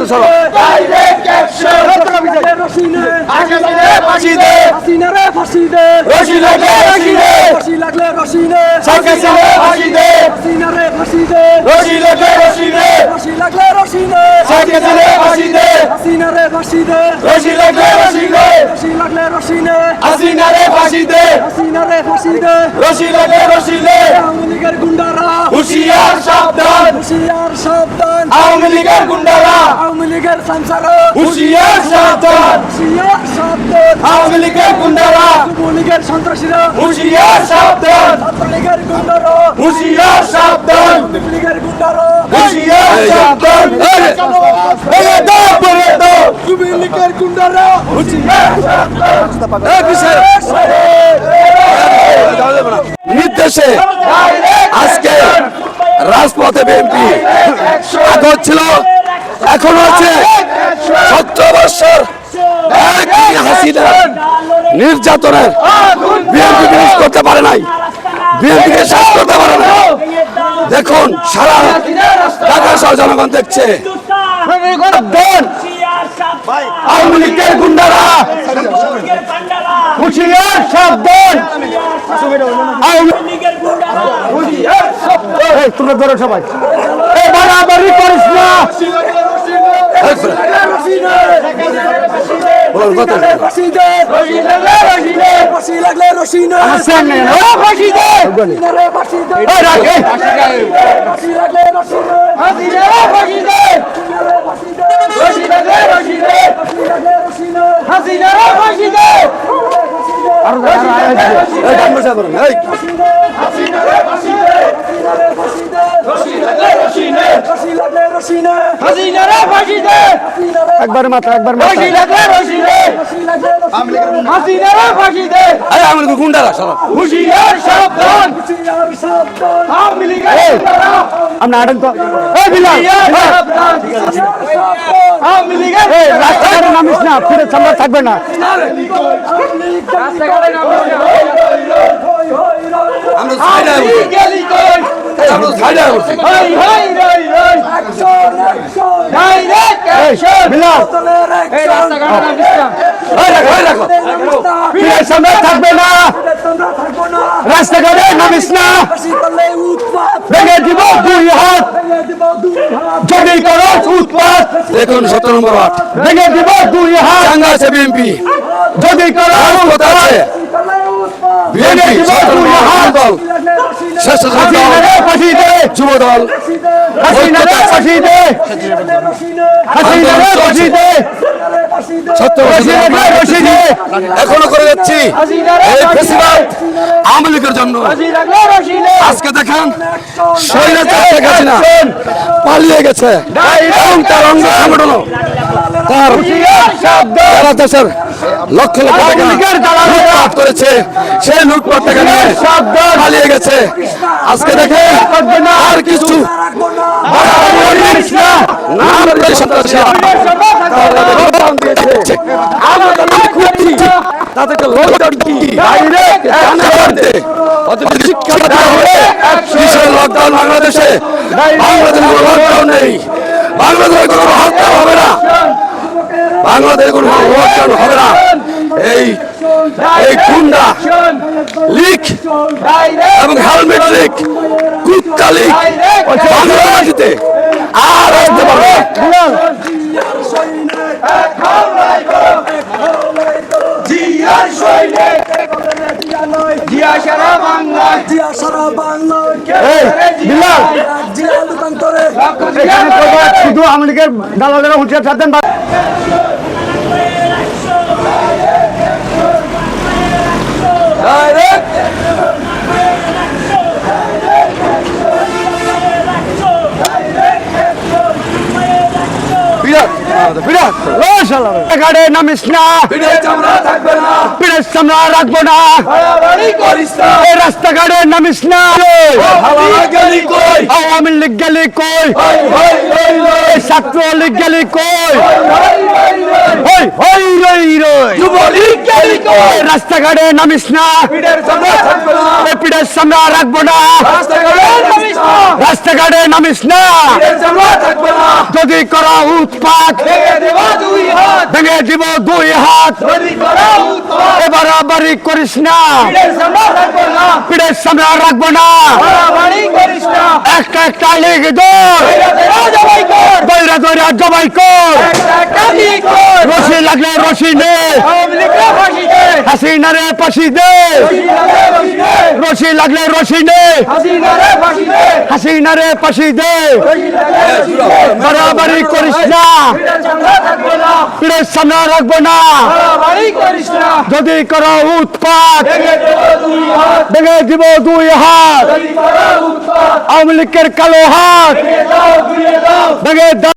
তাড়াতাড়ি সরো। Direct action রশিনে ফাঁসি দে হাসিনারে ফাঁসি দে রশি লাগলে রশিনে ফাঁসি লাগলে রশিনে হাসিনারে ফাঁসি দে হাসিনারে ফাঁসি দে রশি লাগলে রশিনে ফাঁসি লাগলে রশিনে হাসিনারে ফাঁসি দে হাসিনারে ফাঁসি দে রশি লাগলে রশিনে ফাঁসি লাগলে রশিনে হাসিনারে ফাঁসি দে হাসিনারে ফাঁসি দে রশি লাগলে রশিনে আওয়ামী লীগের গুন্ডারা হুঁশিয়ার সাবধান আওয়ামী লীগের গুন্ডারা আওয়ামী লীগের সন্সারা হুঁশিয়ার সাবধান আওয়ামী লীগের গুন্ডারা যুব লীগের সন্ত্রাসীরা হুঁশিয়ার সাবধান ছাত্র লীগের গুন্ডারা হুঁশিয়ার সাবধান লীগের গুন্ডারা হুঁশিয়ার সাবধান যুব লীগের গুন্ডারা হুঁশিয়ার নির্দেশে আজকে রাজপথে বিএনপি আগত ছিল, এখনো আছে। 17 বছর একই হাসিনা নির্যাতনের বিএনপি বিনাশ করতে পারে নাই, বিএনপিকে শেষ করতে পারে না। দেখুন সারা ঢাকা শহর জনগণ দেখছে আওয়ামী লীগের গুন্ডারা হুঁশিয়ার সাবধান তোমরা ধরো সবাই বাড়াবাড়ি করিস না। একবার মাত্র একবার গুন্ডারা সরব আমরা আটেন তো রাস্তাঘাটে নামিস না, ফিরে সামনে থাকবে না। থাকবে না, রাস্তাঘাটে নামিস না, ভেঙে দিব 2 হাত যদি করো উৎপাত। দেখুন 17 নম্বর ওয়ার্ড ভেঙে দিব 2 হাত চাঙ্গা আছে বিএনপি, যদি করো আছে বিএনপি যুব দল এখনো করে যাচ্ছি আওয়ামী লীগের জন্য। আজকে দেখেন পালিয়ে গেছে এবং তার অঙ্গ সংগঠন তার দেশের লক্ষ লক্ষ টাকা লুটপাট করেছে, সেই লুটপাট টাকা নিয়ে পালিয়ে গেছে। আজকে দেখে আর কিছু তাদেরকে লকডাউন বাংলাদেশে, বাংলাদেশের কোনো লকডাউন নেই, বাংলাদেশের কোনো হত্যা হবে না, বাংলাদেশের কোনো লকডাউন হবে না। এই গুন্ডা লীগ এবং হেলমেট লীগ, কুত্তা লীগ বাংলাদেশে আর আসতে পারবে শুধু আওয়ামী লীগের দালালেরা হুঁশিয়ার সাবধান। বিরাট বিরাট ইনশাআল্লাহ গাড়ে নামিস না পিঠের চামড়া থাকবে না পিঠের সামনে রাখবো না বাড়াবাড়ি করিস না এই রাস্তাঘাটে নামিস না হাওয়া গেলি কই আওয়ামী লীগ গেলি কই হই হই হই হই এই ছাত্র লীগ গেলি কই হই হই হই হই হই রই রই যুবলীগ গেলি কই এই রাস্তাঘাটে নামিস না পিঠের চামড়া থাকবে না এই পিঠের সামনে রাখবো না রাস্তাঘাটে নামিস না রাস্তাঘাটে নামিস না পিঠের চামড়া থাকবে না যদি করা উৎপাত ভেঙে দেবা দুই হাত ভেঙে দিব দুই হাত যদি করা উৎপাত এবার বাড়ি করিস না পিঠের চামড়া থাকবে না পিঠের সামনে রাখবো না বাড়াবাড়ি করিস না একটা একটা লেগে দৌড় দইরা দইরা জবাই কর দৈরা দৈরা জবাই কর একটা একটা দিয়ে কর রশি লাগলে রশি নে আওয়ামী লীগরা ফাঁসি দে হাসিনা রে ফাঁসি দে হাসিনারে ফাঁসি দে রশি লাগলে রশি নে হাসিনারে ফাঁসি দে হাসিনা রে ফাঁসি দে হাসিনারে বাড়াবাড়ি করিস না পিঠের চামড়া থাকবে না পিঠের সামনে রাখবো না বাড়াবাড়ি করিস না যদি করো উৎপাত ভেঙে দেবা দুই হাত ভেঙে দিব দুই হাত যদি করা উৎপাত আওয়ামী লীগের কালো হাত ভেঙে দাও ঘুরিয়ে দাও ভেঙে